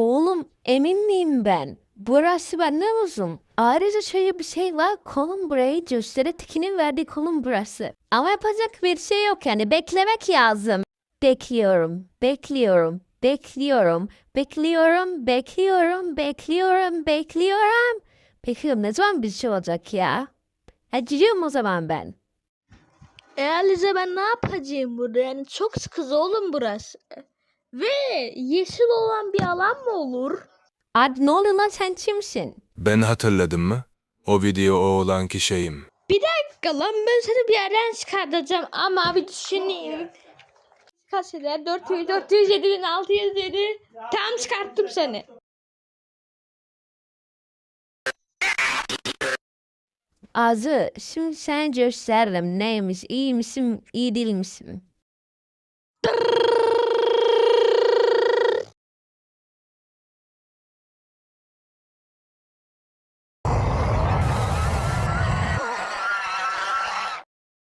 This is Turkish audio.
Oğlum emin miyim ben? Burası ben ne uzun? Ayrıca şöyle bir şey var. Kolum burayı göstere tikinin verdiği kolum burası. Ama yapacak bir şey yok yani. Beklemek lazım. Bekliyorum, bekliyorum, bekliyorum, bekliyorum, bekliyorum, bekliyorum, bekliyorum. Bekliyorum. Ne zaman bir şey olacak ya? Hadi gidiyorum o zaman ben. Alize ben ne yapacağım burada? Yani çok sıkı oğlum burası. Ve yeşil olan bir alan mı olur? Hadi ne oluyor lan sen kimsin? Ben hatırladım mı? O video o olan kişiyim. Bir dakika lan ben seni bir yerden çıkartacağım ama bir düşüneyim. Kaç eder? 400, 407, 607. Tam çıkarttım seni. Azı, şimdi sen gösteririm neymiş, iyi misin, iyi değil misin?